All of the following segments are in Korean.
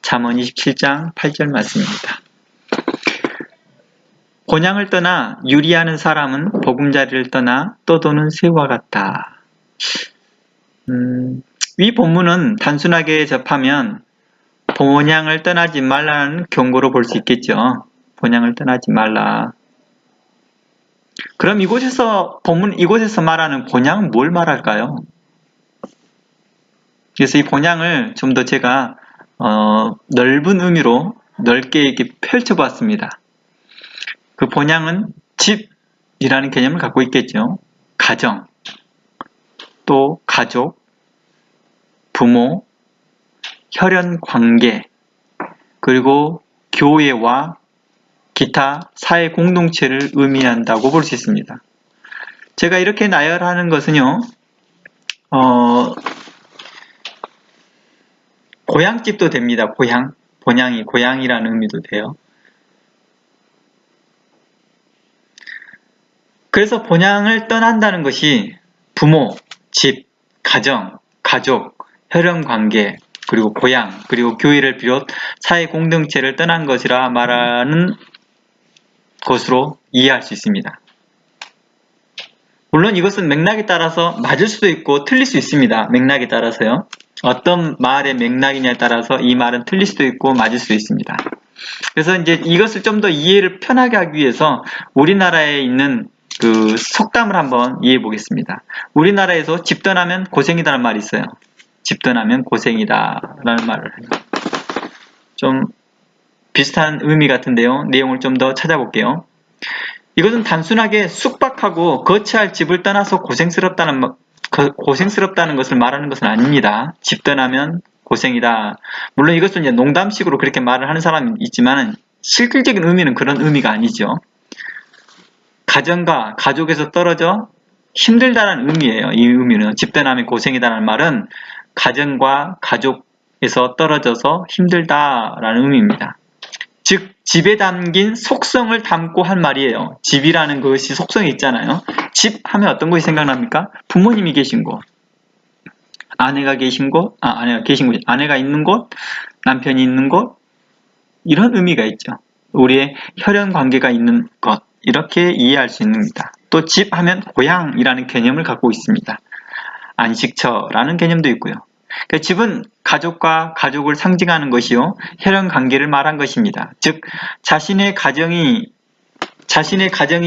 잠언 27장 8절 말씀입니다. 본향을 떠나 유리하는 사람은 보금자리를 떠나 떠도는 새와 같다. 이 본문은 단순하게 접하면 본향을 떠나지 말라는 경고로 볼 수 있겠죠. 본향을 떠나지 말라. 그럼 이곳에서 말하는 본향은 뭘 말할까요? 그래서 이 본향을 좀 더 제가 넓은 의미로 넓게 이렇게 펼쳐봤습니다. 그 본향은 집이라는 개념을 갖고 있겠죠. 가정, 또 가족, 부모, 혈연 관계, 그리고 교회와 기타 사회 공동체를 의미한다고 볼 수 있습니다. 제가 이렇게 나열하는 것은요, 고향집도 됩니다. 본향이라는 의미도 돼요. 그래서 본향을 떠난다는 것이 부모, 집, 가정, 가족, 혈연관계, 그리고 고향, 그리고 교회를 비롯 사회 공동체를 떠난 것이라 말하는 것으로 이해할 수 있습니다. 물론 이것은 맥락에 따라서 맞을 수도 있고 틀릴 수 있습니다. 맥락에 따라서요. 어떤 말의 맥락이냐에 따라서 이 말은 틀릴 수도 있고 맞을 수도 있습니다. 그래서 이제 이것을 좀 더 이해를 편하게 하기 위해서 우리나라에 있는 그 속담을 한번 이해해 보겠습니다. 우리나라에서 집 떠나면 고생이다라는 말이 있어요. 집 떠나면 고생이다라는 말을 해요. 좀 비슷한 의미 같은데요. 내용을 좀 더 찾아볼게요. 이것은 단순하게 숙박하고 거처할 집을 떠나서 고생스럽다는 것을 말하는 것은 아닙니다. 집 떠나면 고생이다. 물론 이것은 이제 농담식으로 그렇게 말을 하는 사람이 있지만 실질적인 의미는 그런 의미가 아니죠. 가정과 가족에서 떨어져 힘들다는 의미예요. 이 의미는 집 떠나면 고생이다라는 말은 가정과 가족에서 떨어져서 힘들다라는 의미입니다. 즉 집에 담긴 속성을 담고 한 말이에요. 집이라는 것이 속성이 있잖아요. 집 하면 어떤 것이 생각납니까? 부모님이 계신 곳, 아내가 계신 곳, 아내가 있는 곳, 남편이 있는 곳, 이런 의미가 있죠. 우리의 혈연 관계가 있는 것, 이렇게 이해할 수 있습니다. 또 집 하면 고향이라는 개념을 갖고 있습니다. 안식처라는 개념도 있고요. 그러니까 집은 가족과 가족을 상징하는 것이요, 혈연 관계를 말한 것입니다. 즉 자신의 가정이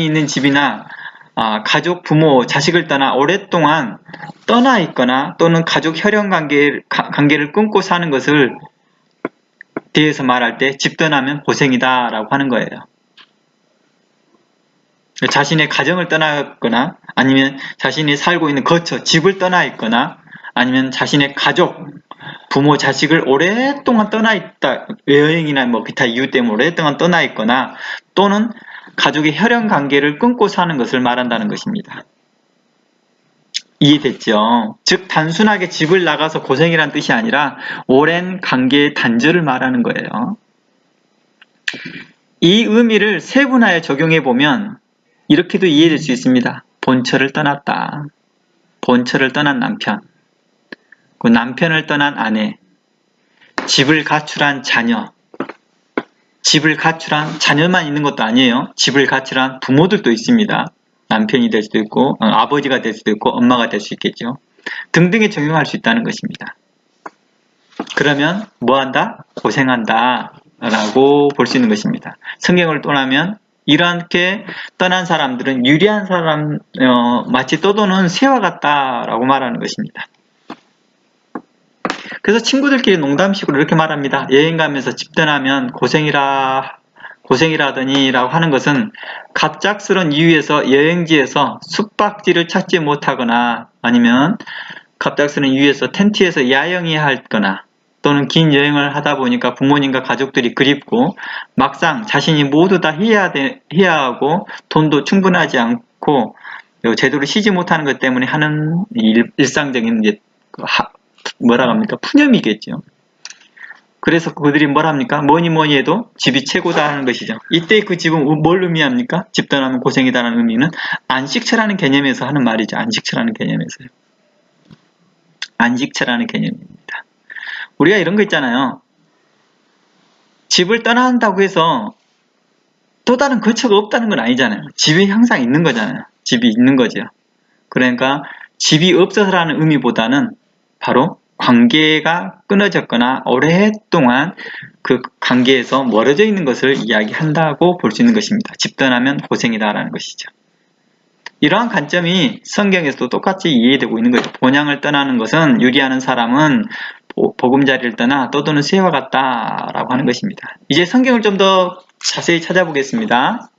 있는 집이나 가족, 부모, 자식을 떠나 오랫동안 떠나 있거나 또는 가족 혈연 관계를 끊고 사는 것을 대해서 말할 때 집 떠나면 고생이다 라고 하는 거예요. 자신의 가정을 떠나거나 아니면 자신이 살고 있는 거처, 집을 떠나 있거나 아니면 자신의 가족, 부모, 자식을 오랫동안 떠나 있다, 여행이나 뭐 기타 이유 때문에 오랫동안 떠나 있거나 또는 가족의 혈연 관계를 끊고 사는 것을 말한다는 것입니다. 이해됐죠? 즉 단순하게 집을 나가서 고생이란 뜻이 아니라 오랜 관계의 단절을 말하는 거예요. 이 의미를 세분화에 적용해 보면 이렇게도 이해될 수 있습니다. 본처를 떠났다. 본처를 떠난 남편, 그 남편을 떠난 아내, 집을 가출한 자녀, 집을 가출한 자녀만 있는 것도 아니에요. 집을 가출한 부모들도 있습니다. 남편이 될 수도 있고 아버지가 될 수도 있고 엄마가 될 수 있겠죠. 등등에 적용할 수 있다는 것입니다. 그러면 뭐한다? 고생한다 라고 볼 수 있는 것입니다. 성경을 떠나면 이렇게 떠난 사람들은 유리한 사람, 마치 떠도는 새와 같다라고 말하는 것입니다. 그래서 친구들끼리 농담식으로 이렇게 말합니다. 여행 가면서 집 떠나면 고생이라더니 라고 하는 것은 갑작스런 이유에서 여행지에서 숙박지를 찾지 못하거나 아니면 갑작스런 이유에서 텐트에서 야영해야 하거나 또는 긴 여행을 하다 보니까 부모님과 가족들이 그립고 막상 자신이 모두 다 해야 하고 돈도 충분하지 않고 제대로 쉬지 못하는 것 때문에 하는 일상적인 이제 뭐라고 합니까? 푸념이겠죠. 그래서 그들이 뭘 합니까? 뭐니 해도 집이 최고다 하는 것이죠. 이때 그 집은 뭘 의미합니까? 집 떠나면 고생이다라는 의미는 안식처라는 개념에서 하는 말이죠. 안식처라는 개념에서요. 안식처라는 개념입니다. 우리가 이런 거 있잖아요. 집을 떠나야 한다고 해서 또 다른 거처가 없다는 건 아니잖아요. 집이 항상 있는 거잖아요. 집이 있는 거죠. 그러니까 집이 없어서라는 의미보다는 바로 관계가 끊어졌거나 오랫동안 그 관계에서 멀어져 있는 것을 이야기한다고 볼 수 있는 것입니다. 집 떠나면 고생이다라는 것이죠. 이러한 관점이 성경에서도 똑같이 이해되고 있는 거죠. 본향을 떠나는 것은 유리하는 사람은 보금자리를 떠나 떠도는 새와 같다라고 하는 것입니다. 이제 성경을 좀 더 자세히 찾아보겠습니다.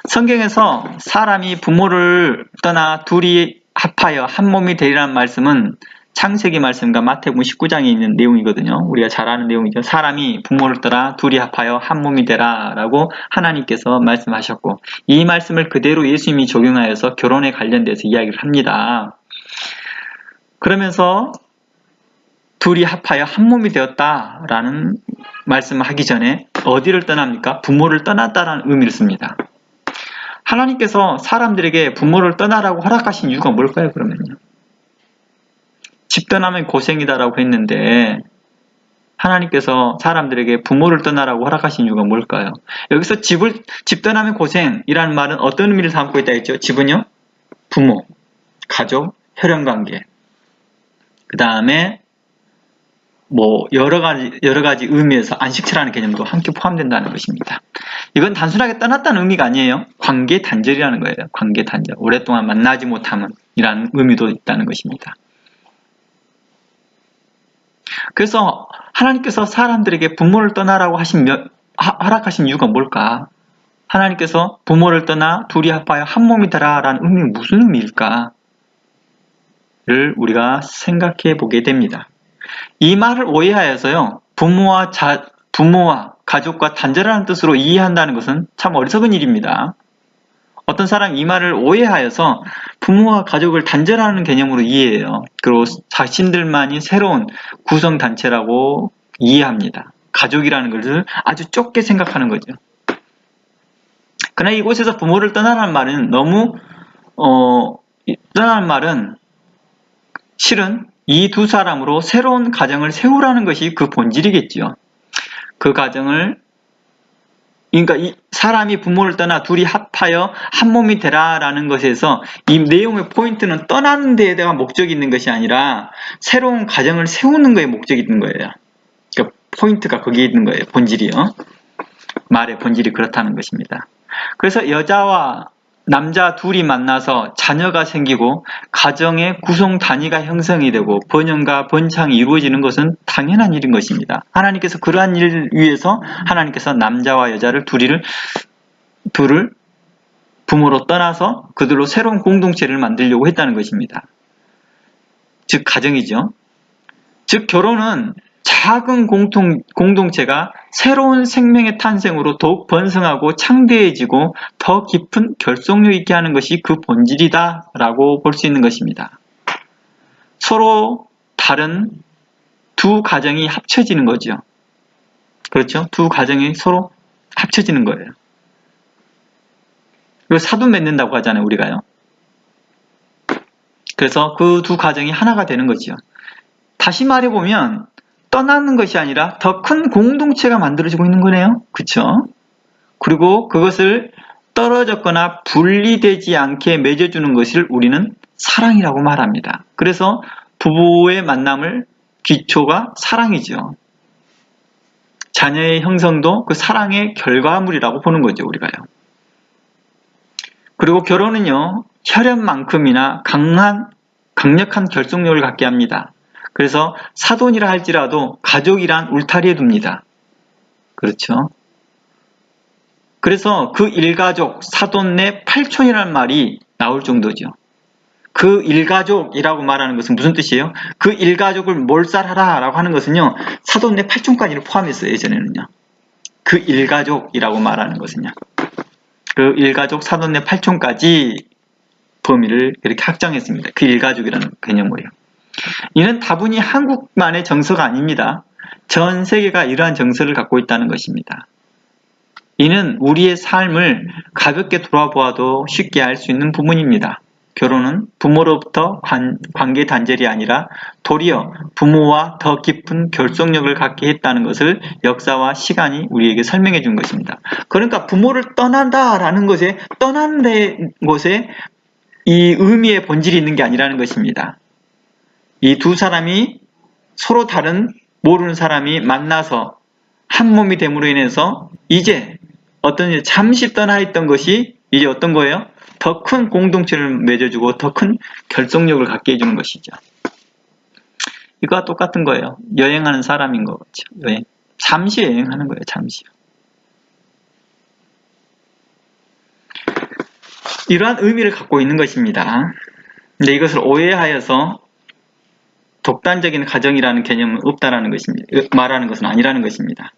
성경에서 사람이 부모를 떠나 둘이 합하여 한 몸이 되리라는 말씀은 창세기 말씀과 마태복음 19장에 있는 내용이거든요. 우리가 잘 아는 내용이죠. 사람이 부모를 떠나 둘이 합하여 한 몸이 되라 라고 하나님께서 말씀하셨고, 이 말씀을 그대로 예수님이 적용하여서 결혼에 관련돼서 이야기를 합니다. 그러면서 둘이 합하여 한 몸이 되었다라는 말씀을 하기 전에 어디를 떠납니까? 부모를 떠났다라는 의미를 씁니다. 하나님께서 사람들에게 부모를 떠나라고 허락하신 이유가 뭘까요, 그러면요? 집 떠나면 고생이다라고 했는데 하나님께서 사람들에게 부모를 떠나라고 허락하신 이유가 뭘까요? 여기서 집 떠나면 고생이라는 말은 어떤 의미를 담고 있다 했죠? 집은요? 부모, 가족, 혈연관계, 그 다음에 여러 가지 의미에서 안식처라는 개념도 함께 포함된다는 것입니다. 이건 단순하게 떠났다는 의미가 아니에요. 관계 단절이라는 거예요. 관계 단절. 오랫동안 만나지 못함은 이라는 의미도 있다는 것입니다. 그래서 하나님께서 사람들에게 부모를 떠나라고 허락하신 이유가 뭘까? 하나님께서 부모를 떠나 둘이 합하여 한 몸이 되라라는 의미는 무슨 의미일까? 를 우리가 생각해 보게 됩니다. 이 말을 오해하여서요, 부모와 가족과 단절하는 뜻으로 이해한다는 것은 참 어리석은 일입니다. 어떤 사람이 이 말을 오해하여서 부모와 가족을 단절하는 개념으로 이해해요. 그리고 자신들만이 새로운 구성단체라고 이해합니다. 가족이라는 것을 아주 좁게 생각하는 거죠. 그러나 이곳에서 부모를 떠나라는 말은 떠나는 말은 실은 이 두 사람으로 새로운 가정을 세우라는 것이 그 본질이겠지요. 그 가정을, 그러니까 이 사람이 부모를 떠나 둘이 합하여 한 몸이 되라라는 것에서 이 내용의 포인트는 떠나는 데에 대한 목적이 있는 것이 아니라 새로운 가정을 세우는 거에 목적이 있는 거예요. 그러니까 포인트가 거기에 있는 거예요. 본질이요. 말의 본질이 그렇다는 것입니다. 그래서 여자와 남자 둘이 만나서 자녀가 생기고 가정의 구성 단위가 형성이 되고 번영과 번창이 이루어지는 것은 당연한 일인 것입니다. 하나님께서 그러한 일을 위해서 하나님께서 남자와 여자를 둘을 부모로 떠나서 그들로 새로운 공동체를 만들려고 했다는 것입니다. 즉 가정이죠. 즉 결혼은 작은 공동체가 새로운 생명의 탄생으로 더욱 번성하고 창대해지고 더 깊은 결속력 있게 하는 것이 그 본질이다 라고 볼 수 있는 것입니다. 서로 다른 두 가정이 합쳐지는 거죠. 그렇죠? 두 가정이 서로 합쳐지는 거예요. 그리고 사돈 맺는다고 하잖아요, 우리가요. 그래서 그 두 가정이 하나가 되는 거죠. 다시 말해보면 떠나는 것이 아니라 더 큰 공동체가 만들어지고 있는 거네요. 그쵸? 그리고 그것을 떨어졌거나 분리되지 않게 맺어주는 것을 우리는 사랑이라고 말합니다. 그래서 부부의 만남을 기초가 사랑이죠. 자녀의 형성도 그 사랑의 결과물이라고 보는 거죠, 우리가요. 그리고 결혼은요, 혈연만큼이나 강력한 결속력을 갖게 합니다. 그래서 사돈이라 할지라도 가족이란 울타리에 둡니다. 그렇죠? 그래서 그 일가족, 사돈 내 팔촌이라는 말이 나올 정도죠. 그 일가족이라고 말하는 것은 무슨 뜻이에요? 그 일가족을 몰살하라 라고 하는 것은요, 사돈 내 팔촌까지를 포함했어요, 예전에는요. 그 일가족이라고 말하는 것은요. 그 일가족, 사돈 내 팔촌까지 범위를 이렇게 확정했습니다. 그 일가족이라는 개념으로요. 이는 다분히 한국만의 정서가 아닙니다. 전 세계가 이러한 정서를 갖고 있다는 것입니다. 이는 우리의 삶을 가볍게 돌아보아도 쉽게 알 수 있는 부분입니다. 결혼은 부모로부터 관계 단절이 아니라 도리어 부모와 더 깊은 결속력을 갖게 했다는 것을 역사와 시간이 우리에게 설명해 준 것입니다. 그러니까 부모를 떠난다라는 것에 떠나는 것에 이 의미의 본질이 있는 게 아니라는 것입니다. 이 두 사람이 서로 다른 모르는 사람이 만나서 한 몸이 됨으로 인해서 이제 잠시 떠나 있던 것이 이제 어떤 거예요? 더 큰 공동체를 맺어주고 더 큰 결속력을 갖게 해주는 것이죠. 이거와 똑같은 거예요. 여행하는 사람인 것 같죠. 잠시 여행하는 거예요. 잠시요. 이러한 의미를 갖고 있는 것입니다. 근데 이것을 오해하여서 독단적인 가정이라는 개념은 없다라는 것입니다. 말하는 것은 아니라는 것입니다.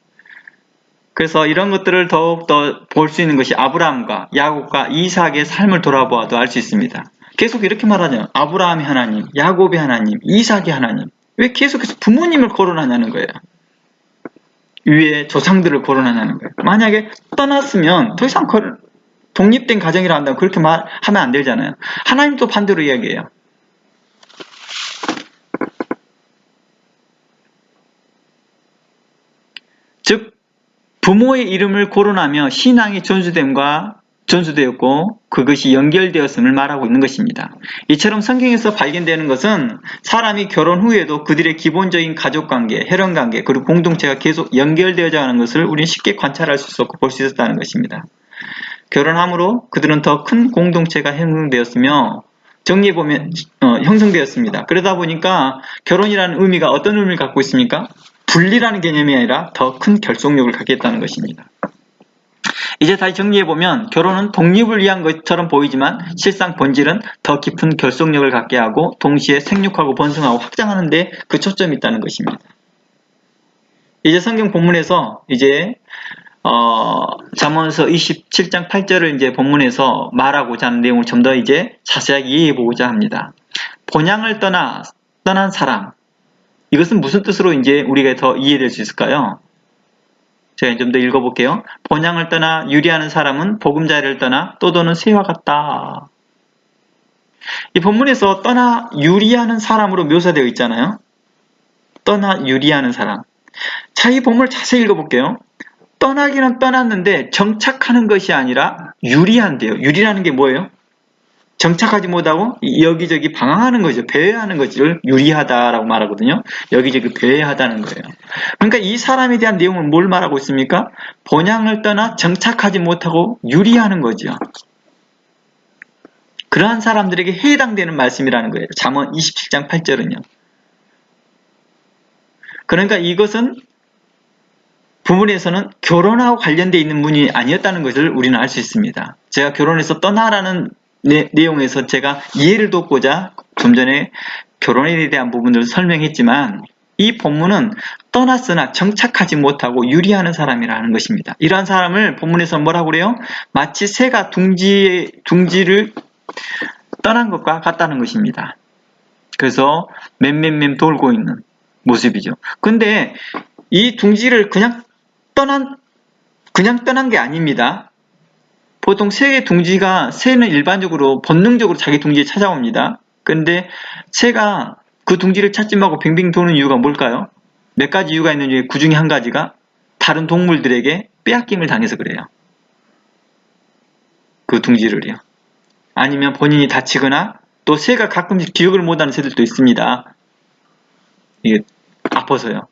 그래서 이런 것들을 더욱더 볼 수 있는 것이 아브라함과 야곱과 이삭의 삶을 돌아보아도 알 수 있습니다. 계속 이렇게 말하잖아요. 아브라함의 하나님, 야곱의 하나님, 이삭의 하나님. 왜 계속해서 부모님을 거론하냐는 거예요. 위에 조상들을 거론하냐는 거예요. 만약에 떠났으면 더 이상 독립된 가정이라 한다면 그렇게 하면 안 되잖아요. 하나님도 반대로 이야기해요. 즉 부모의 이름을 거론하며 신앙이 전수되었고 그것이 연결되었음을 말하고 있는 것입니다. 이처럼 성경에서 발견되는 것은 사람이 결혼 후에도 그들의 기본적인 가족관계, 혈연관계, 그리고 공동체가 계속 연결되어져 가는 것을 우리는 쉽게 관찰할 수 있었고 볼 수 있었다는 것입니다. 결혼함으로 그들은 더 큰 공동체가 형성되었으며 정리해보면 형성되었습니다. 그러다 보니까 결혼이라는 의미가 어떤 의미를 갖고 있습니까? 분리라는 개념이 아니라 더 큰 결속력을 갖겠다는 것입니다. 이제 다시 정리해보면 결혼은 독립을 위한 것처럼 보이지만 실상 본질은 더 깊은 결속력을 갖게 하고 동시에 생육하고 번성하고 확장하는 데 그 초점이 있다는 것입니다. 이제 성경 본문에서 이제 잠언서 27장 8절을 이제 본문에서 말하고자 하는 내용을 좀 더 이제 자세하게 이해해보고자 합니다. 본향을 떠난 사람. 이것은 무슨 뜻으로 이제 우리가 더 이해될 수 있을까요? 제가 좀 더 읽어볼게요. 본향을 떠나 유리하는 사람은 보금자리를 떠나 떠도는 새와 같다. 이 본문에서 떠나 유리하는 사람으로 묘사되어 있잖아요. 떠나 유리하는 사람. 자, 이 본문을 자세히 읽어볼게요. 떠나기는 떠났는데 정착하는 것이 아니라 유리한데요. 유리라는 게 뭐예요? 정착하지 못하고 여기저기 방황하는 거죠. 배회하는 것을 유리하다라고 말하거든요. 여기저기 배회하다는 거예요. 그러니까 이 사람에 대한 내용은 뭘 말하고 있습니까? 본향을 떠나 정착하지 못하고 유리하는 거죠. 그러한 사람들에게 해당되는 말씀이라는 거예요. 잠언 27장 8절은요. 그러니까 이것은 부문에서는 결혼하고 관련되어 있는 문이 아니었다는 것을 우리는 알 수 있습니다. 제가 결혼해서 떠나라는 내용에서 제가 이해를 돕고자 좀 전에 결혼에 대한 부분들을 설명했지만 이 본문은 떠났으나 정착하지 못하고 유리하는 사람이라는 것입니다. 이러한 사람을 본문에서 뭐라고 그래요? 마치 새가 둥지를 떠난 것과 같다는 것입니다. 그래서 맴맴맴 돌고 있는 모습이죠. 근데 이 둥지를 그냥 떠난 게 아닙니다. 보통 새의 새는 일반적으로 본능적으로 자기 둥지에 찾아옵니다. 근데 새가 그 둥지를 찾지 말고 빙빙 도는 이유가 뭘까요? 몇 가지 이유가 있는 중에 그 중에 한 가지가 다른 동물들에게 빼앗김을 당해서 그래요. 그 둥지를요. 아니면 본인이 다치거나 또 새가 가끔씩 기억을 못하는 새들도 있습니다. 이게 아파서요.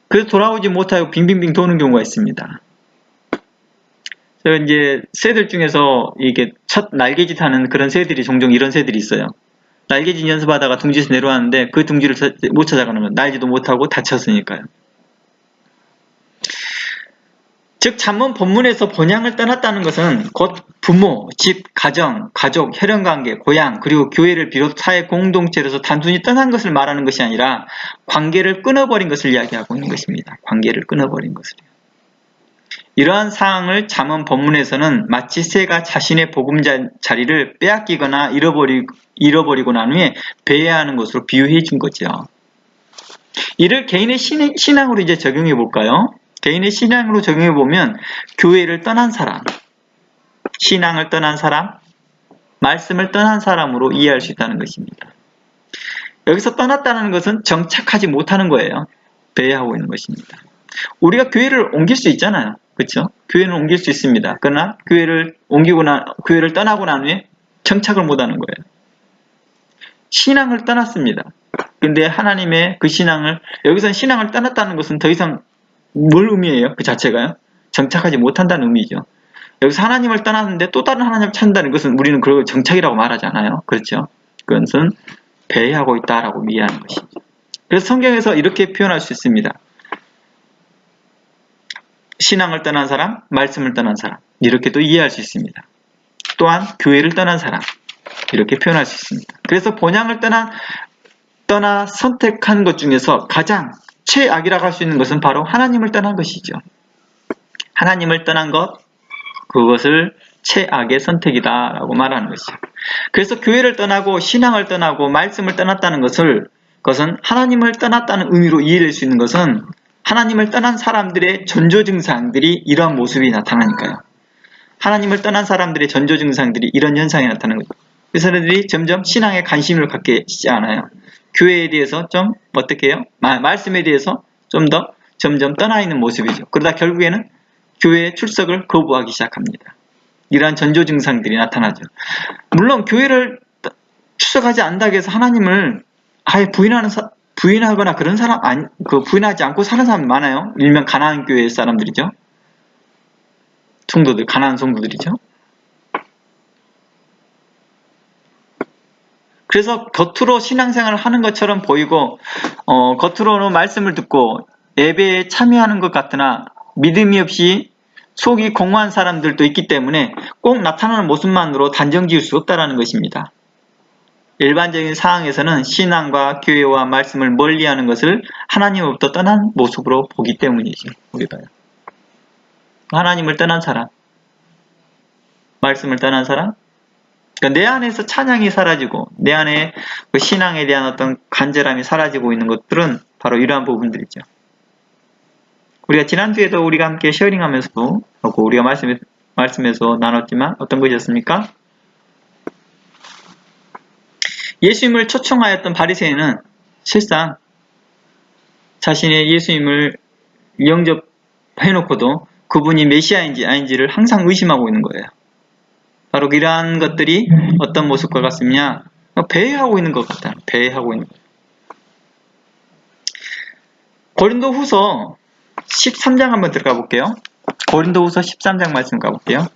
그래서 돌아오지 못하고 빙빙빙 도는 경우가 있습니다. 이제 새들 중에서 이게 첫 날개짓 하는 그런 새들이 종종 이런 새들이 있어요. 날개짓 연습하다가 둥지에서 내려왔는데 그 둥지를 못 찾아가는 거예요. 날지도 못하고 다쳤으니까요. 즉 잠언 본문에서 본향을 떠났다는 것은 곧 부모, 집, 가정, 가족, 혈연관계, 고향 그리고 교회를 비롯 사회 공동체로서 단순히 떠난 것을 말하는 것이 아니라 관계를 끊어버린 것을 이야기하고 있는 것입니다. 관계를 끊어버린 것을요. 이러한 상황을 잠언 본문에서는 마치 새가 자신의 보금자리를 빼앗기거나 잃어버리고 난 후에 배회하는 것으로 비유해 준 거죠. 이를 개인의 신앙으로 이제 적용해 볼까요? 개인의 신앙으로 적용해 보면 교회를 떠난 사람, 신앙을 떠난 사람, 말씀을 떠난 사람으로 이해할 수 있다는 것입니다. 여기서 떠났다는 것은 정착하지 못하는 거예요. 배회하고 있는 것입니다. 우리가 교회를 옮길 수 있잖아요. 그렇죠? 교회는 옮길 수 있습니다. 그러나 교회를 떠나고 난 후에 정착을 못하는 거예요. 신앙을 떠났습니다. 근데 하나님의 그 신앙을, 여기서는 신앙을 떠났다는 것은 더 이상 뭘 의미해요? 그 자체가요? 정착하지 못한다는 의미죠. 여기서 하나님을 떠났는데 또 다른 하나님을 찾는다는 것은 우리는 그걸 정착이라고 말하지 않아요. 그렇죠? 그것은 배회하고 있다라고 이해하는 것이죠. 그래서 성경에서 이렇게 표현할 수 있습니다. 신앙을 떠난 사람, 말씀을 떠난 사람, 이렇게도 이해할 수 있습니다. 또한 교회를 떠난 사람, 이렇게 표현할 수 있습니다. 그래서 본향을 떠나 선택한 것 중에서 가장 최악이라고 할 수 있는 것은 바로 하나님을 떠난 것이죠. 하나님을 떠난 것, 그것을 최악의 선택이다라고 말하는 것이죠. 그래서 교회를 떠나고 신앙을 떠나고 말씀을 떠났다는 그것은 하나님을 떠났다는 의미로 이해될 수 있는 것은 하나님을 떠난 사람들의 전조 증상들이 이러한 모습이 나타나니까요. 하나님을 떠난 사람들의 전조 증상들이 이런 현상이 나타나는 거죠. 그 사람들이 점점 신앙에 관심을 갖게 되지 않아요. 교회에 대해서 좀 어떻게 해요? 말씀에 대해서 좀 더 점점 떠나 있는 모습이죠. 그러다 결국에는 교회 출석을 거부하기 시작합니다. 이러한 전조 증상들이 나타나죠. 물론 교회를 출석하지 않는다고 해서 하나님을 아예 부인하거나 그런 사람 부인하지 않고 사는 사람 많아요. 일명 가나안 교회 사람들이죠. 성도들, 가나안 성도들이죠. 그래서 겉으로 신앙생활을 하는 것처럼 보이고 겉으로는 말씀을 듣고 예배에 참여하는 것 같으나 믿음이 없이 속이 공허한 사람들도 있기 때문에 꼭 나타나는 모습만으로 단정 지을 수 없다는 것입니다. 일반적인 상황에서는 신앙과 교회와 말씀을 멀리하는 것을 하나님으로부터 떠난 모습으로 보기 때문이죠. 우리가요. 하나님을 떠난 사람, 말씀을 떠난 사람, 그러니까 내 안에서 찬양이 사라지고 내 안에 그 신앙에 대한 어떤 간절함이 사라지고 있는 것들은 바로 이러한 부분들이죠. 우리가 지난주에도 우리가 함께 쉐어링하면서도 하고 우리가 말씀에서 나눴지만 어떤 것이었습니까? 예수님을 초청하였던 바리새인은 실상 자신의 예수님을 영접해놓고도 그분이 메시아인지 아닌지를 항상 의심하고 있는 거예요. 바로 이러한 것들이 어떤 모습과 같습냐? 배회하고 있는 것 같아요. 배회하고 있는 거예요. 고린도후서 13장 한번 들어가 볼게요. 고린도후서 13장 말씀 가볼게요.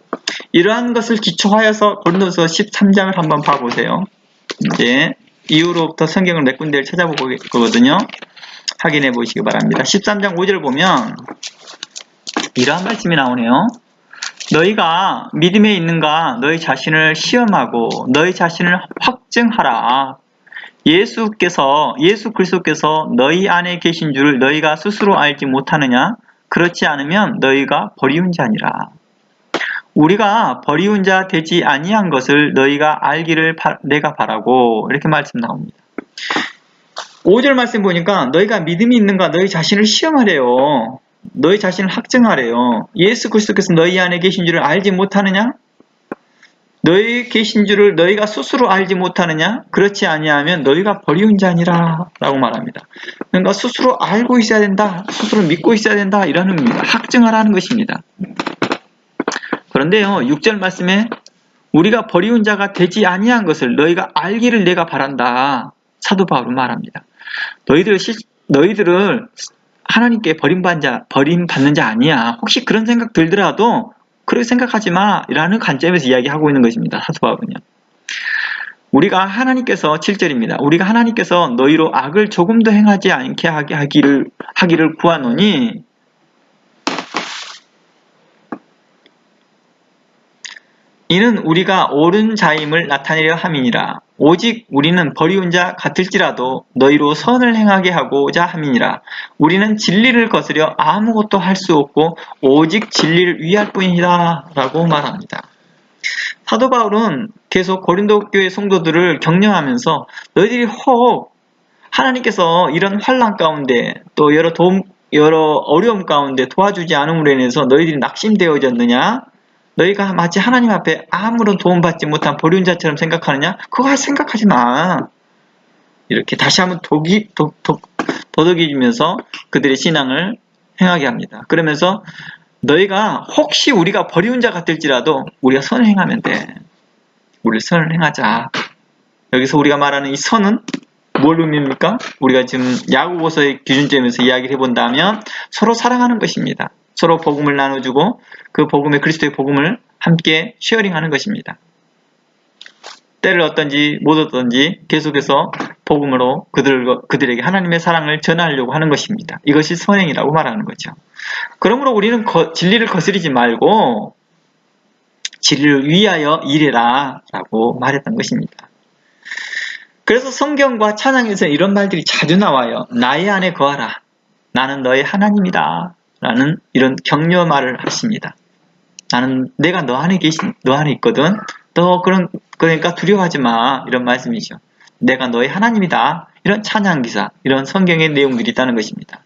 이러한 것을 기초하여서 고린도후서 13장을 한번 봐보세요. 이제 이후로부터 성경을 몇 군데를 찾아보고 있거든요. 확인해 보시기 바랍니다. 13장 5절 보면 이러한 말씀이 나오네요. 너희가 믿음에 있는가 너희 자신을 시험하고 너희 자신을 확증하라. 예수 그리스도께서 너희 안에 계신 줄 너희가 스스로 알지 못하느냐? 그렇지 않으면 너희가 버리운 자니라. 우리가 버리운 자 되지 아니한 것을 너희가 알기를 내가 바라고 이렇게 말씀 나옵니다. 5절 말씀 보니까 너희가 믿음이 있는가 너희 자신을 시험하래요. 너희 자신을 확증하래요. 예수 그리스도께서 너희 안에 계신 줄을 알지 못하느냐? 너희 계신 줄을 너희가 스스로 알지 못하느냐? 그렇지 아니하면 너희가 버리운 자니라 라고 말합니다. 그러니까 스스로 알고 있어야 된다. 스스로 믿고 있어야 된다. 이런 의미입니다. 확증하라는 것입니다. 그런데요. 6절 말씀에 우리가 버리운 자가 되지 아니한 것을 너희가 알기를 내가 바란다. 사도 바울은 말합니다. 너희들을 하나님께 버림받는 자 아니야. 혹시 그런 생각 들더라도 그렇게 생각하지 마. 라는 관점에서 이야기하고 있는 것입니다. 사도 바울은요. 우리가 하나님께서 7절입니다. 우리가 하나님께서 너희로 악을 조금도 행하지 않게 하기를 구하노니 이는 우리가 옳은 자임을 나타내려 함이니라. 오직 우리는 버리운 자 같을지라도 너희로 선을 행하게 하고자 함이니라. 우리는 진리를 거스려 아무것도 할 수 없고 오직 진리를 위할 뿐이다 라고 말합니다. 사도 바울은 계속 고린도 교회 성도들을 격려하면서 너희들이 혹 하나님께서 이런 환난 가운데 또 여러 어려움 가운데 도와주지 않음으로 인해서 너희들이 낙심되어졌느냐? 너희가 마치 하나님 앞에 아무런 도움받지 못한 버리운 자처럼 생각하느냐? 그거 생각하지 마. 이렇게 다시 한번 도덕이면서 그들의 신앙을 행하게 합니다. 그러면서 너희가 혹시 우리가 버리운 자 같을지라도 우리가 선을 행하면 돼. 우리 선을 행하자. 여기서 우리가 말하는 이 선은 뭘 의미입니까? 우리가 지금 야고보서의 기준점에서 이야기를 해본다면 서로 사랑하는 것입니다. 서로 복음을 나눠주고 그 복음의 그리스도의 복음을 함께 쉐어링하는 것입니다. 때를 얻든지 못 얻든지 계속해서 복음으로 그들에게 하나님의 사랑을 전하려고 하는 것입니다. 이것이 선행이라고 말하는 거죠. 그러므로 우리는 진리를 거스르지 말고 진리를 위하여 일해라 라고 말했던 것입니다. 그래서 성경과 찬양에서 이런 말들이 자주 나와요. 나의 안에 거하라. 나는 너의 하나님이다. 라는 이런 격려 말을 하십니다. 내가 너 안에 있거든. 그러니까 두려워하지 마. 이런 말씀이죠. 내가 너의 하나님이다. 이런 찬양 기사, 이런 성경의 내용들이 있다는 것입니다.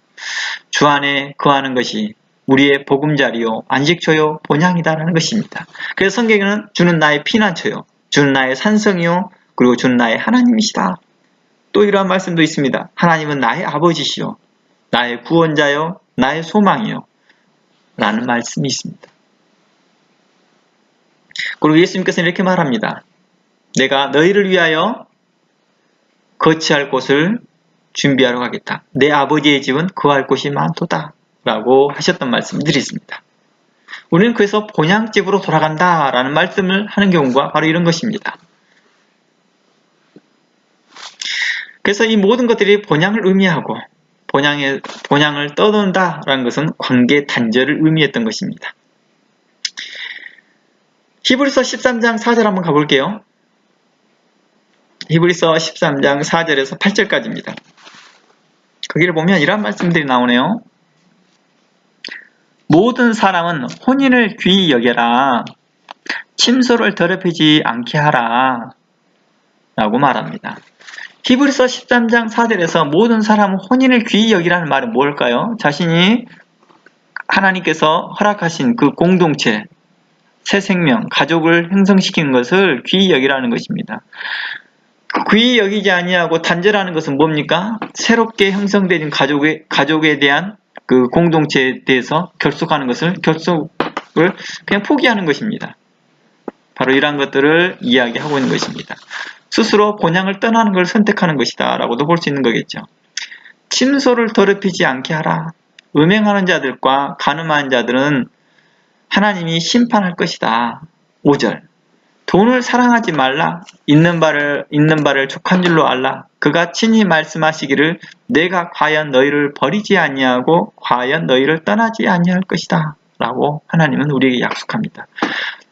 주 안에 거하는 것이 우리의 보금자리요, 안식처요, 본향이다라는 것입니다. 그래서 성경에는 주는 나의 피난처요, 주는 나의 산성이요, 그리고 주는 나의 하나님이시다. 또 이러한 말씀도 있습니다. 하나님은 나의 아버지시요, 나의 구원자요, 나의 소망이요 라는 말씀이 있습니다. 그리고 예수님께서는 이렇게 말합니다. 내가 너희를 위하여 거치할 곳을 준비하러 가겠다. 내 아버지의 집은 거할 곳이 많도다 라고 하셨던 말씀들이 있습니다. 우리는 그래서 본향집으로 돌아간다 라는 말씀을 하는 경우가 바로 이런 것입니다. 그래서 이 모든 것들이 본향을 의미하고 본향을 떠돈다 라는 것은 관계 단절을 의미했던 것입니다. 히브리서 13장 4절 한번 가볼게요. 히브리서 13장 4절에서 8절까지입니다. 거기를 보면 이런 말씀들이 나오네요. 모든 사람은 혼인을 귀히 여겨라. 침소를 더럽히지 않게 하라. 라고 말합니다. 히브리서 13장 4절에서 모든 사람은 혼인을 귀히 여기라는 말은 뭘까요? 자신이 하나님께서 허락하신 그 공동체, 새 생명, 가족을 형성시키는 것을 귀히 여기라는 것입니다. 귀히 여기지 아니하고 단절하는 것은 뭡니까? 새롭게 형성된 가족에 대한 그 공동체에 대해서 결속을 그냥 포기하는 것입니다. 바로 이러한 것들을 이야기하고 있는 것입니다. 스스로 본향을 떠나는 걸 선택하는 것이다 라고도 볼 수 있는 거겠죠. 침소를 더럽히지 않게 하라. 음행하는 자들과 간음하는 자들은 하나님이 심판할 것이다. 5절. 돈을 사랑하지 말라. 있는 바를 족한 줄로 알라. 그가 친히 말씀하시기를 내가 과연 너희를 버리지 아니하고 과연 너희를 떠나지 아니할 것이다 라고 하나님은 우리에게 약속합니다.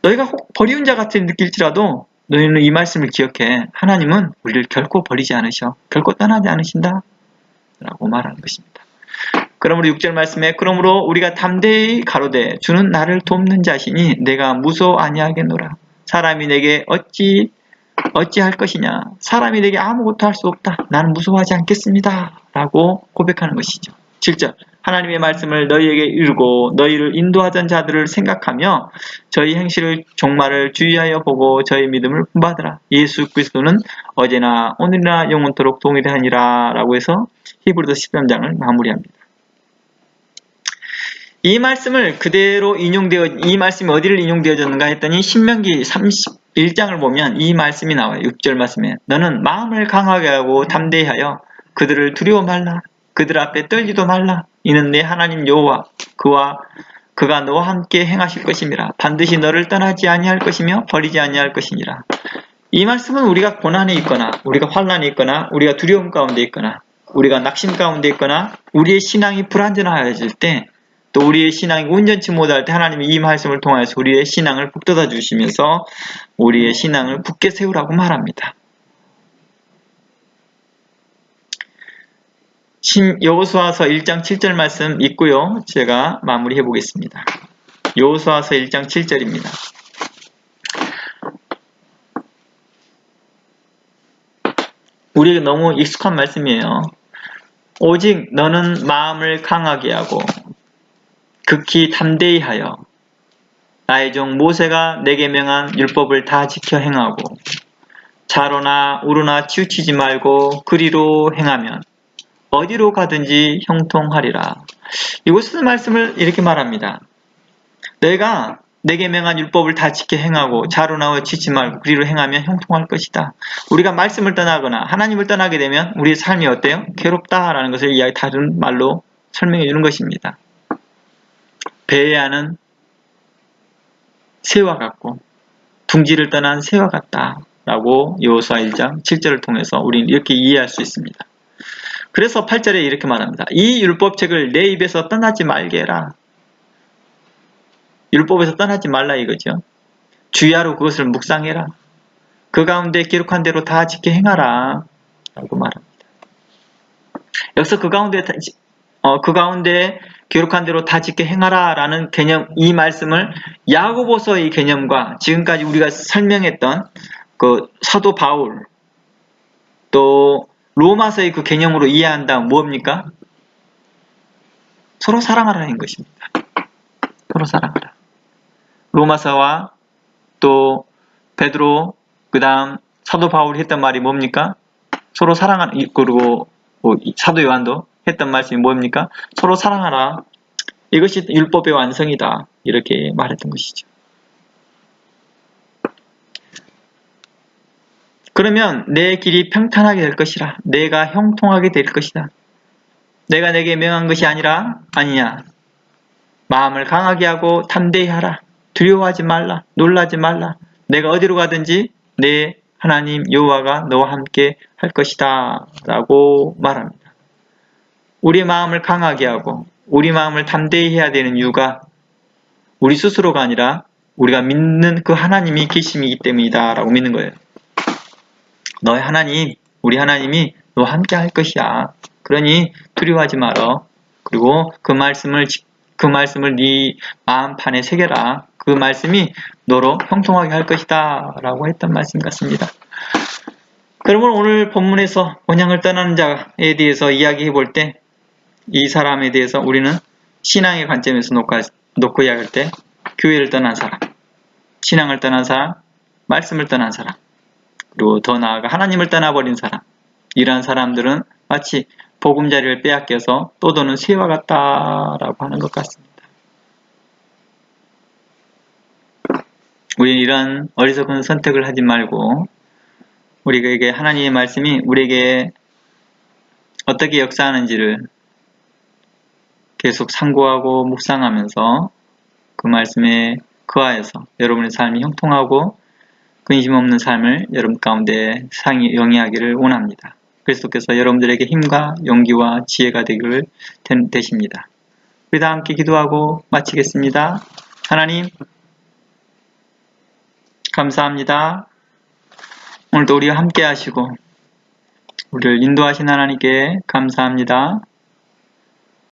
너희가 혹 버리운 자 같이 느낄지라도 너희는 이 말씀을 기억해. 하나님은 우리를 결코 버리지 않으셔. 결코 떠나지 않으신다 라고 말하는 것입니다. 그러므로 6절 말씀에 그러므로 우리가 담대히 가로되 주는 나를 돕는 자시니 내가 무서워 아니하겠노라. 사람이 내게 어찌할 것이냐. 사람이 내게 아무것도 할 수 없다. 나는 무서워하지 않겠습니다. 라고 고백하는 것이죠. 7절 하나님의 말씀을 너희에게 이루고 너희를 인도하던 자들을 생각하며 저희 행실을 종말을 주의하여 보고 저희 믿음을 본받으라. 예수 그리스도는 어제나 오늘이나 영원토록 동일하니라 라고 해서 히브리서 13장을 마무리합니다. 이 말씀을 그대로 이 말씀이 어디를 인용되어졌는가 했더니 신명기 31장을 보면 이 말씀이 나와요. 6절 말씀에 너는 마음을 강하게 하고 담대히 하여 그들을 두려워 말라. 그들 앞에 떨지도 말라. 이는 내 하나님 여호와 그가 너와 함께 행하실 것임이라. 반드시 너를 떠나지 아니할 것이며 버리지 아니할 것이니라. 이 말씀은 우리가 고난에 있거나 우리가 환난에 있거나 우리가 두려움 가운데 있거나 우리가 낙심 가운데 있거나 우리의 신앙이 불완전하여질 때 또 우리의 신앙이 온전치 못할 때 하나님이 이 말씀을 통해서 우리의 신앙을 북돋아 주시면서 우리의 신앙을 굳게 세우라고 말합니다. 여호수아서 1장 7절 말씀 있고요. 제가 마무리해 보겠습니다. 여호수아서 1장 7절입니다. 우리에게 너무 익숙한 말씀이에요. 오직 너는 마음을 강하게 하고 극히 담대히 하여 나의 종 모세가 내게 명한 율법을 다 지켜 행하고 좌로나 우로나 치우치지 말고 그리로 행하면 어디로 가든지 형통하리라. 이곳에서 말씀을 이렇게 말합니다. 내가 내게 명한 율법을 다 지켜 행하고 좌로나 우로 치지 말고 그리로 행하면 형통할 것이다. 우리가 말씀을 떠나거나 하나님을 떠나게 되면 우리의 삶이 어때요? 괴롭다라는 것을 다른 말로 설명해 주는 것입니다. 배회하는 새와 같고 둥지를 떠난 새와 같다라고 여호수아 1장 7절을 통해서 우리는 이렇게 이해할 수 있습니다. 그래서 8절에 이렇게 말합니다. 이 율법책을 내 입에서 떠나지 말게 해라. 율법에서 떠나지 말라 이거죠. 주야로 그것을 묵상해라. 그 가운데 기록한 대로 다 지켜 행하라 라고 말합니다. 여기서 그 가운데 기록한 대로 다 지켜 행하라 라는 개념, 이 말씀을 야고보서의 개념과 지금까지 우리가 설명했던 그 사도 바울 또 로마서의 그 개념으로 이해한다면 뭡니까? 서로 사랑하라는 것입니다. 서로 사랑하라. 로마서와 또 베드로 그 다음 사도 바울이 했던 말이 뭡니까? 서로 사랑하라. 그리고 사도 요한도 했던 말씀이 뭡니까? 서로 사랑하라. 이것이 율법의 완성이다. 이렇게 말했던 것이죠. 그러면 내 길이 평탄하게 될 것이라. 내가 형통하게 될 것이다. 내가 내게 명한 것이 아니냐. 마음을 강하게 하고 담대히 하라. 두려워하지 말라. 놀라지 말라. 내가 어디로 가든지 내 하나님 여호와가 너와 함께 할 것이다. 라고 말합니다. 우리 마음을 강하게 하고 우리 마음을 담대히 해야 되는 이유가 우리 스스로가 아니라 우리가 믿는 그 하나님이 계심이기 때문이다. 라고 믿는 거예요. 너의 하나님, 우리 하나님이 너와 함께 할 것이야. 그러니 두려워하지 말어. 그리고 그 말씀을 네 마음판에 새겨라. 그 말씀이 너로 형통하게 할 것이다. 라고 했던 말씀 같습니다. 그러면 오늘 본문에서 본향을 떠나는 자에 대해서 이야기해 볼 때 이 사람에 대해서 우리는 신앙의 관점에서 놓고 이야기할 때 교회를 떠난 사람, 신앙을 떠난 사람, 말씀을 떠난 사람, 그리고 더 나아가 하나님을 떠나버린 사람, 이러한 사람들은 마치 보금자리를 빼앗겨서 떠도는 새와 같다라고 하는 것 같습니다. 우리는 이런 어리석은 선택을 하지 말고 우리에게 하나님의 말씀이 우리에게 어떻게 역사하는지를 계속 상고하고 묵상하면서 그 말씀에 거하여서 여러분의 삶이 형통하고 근심 없는 삶을 여러분 가운데 영위하기를 원합니다. 그리스도께서 여러분들에게 힘과 용기와 지혜가 되십니다. 우리 다 함께 기도하고 마치겠습니다. 하나님 감사합니다. 오늘도 우리와 함께 하시고 우리를 인도하신 하나님께 감사합니다.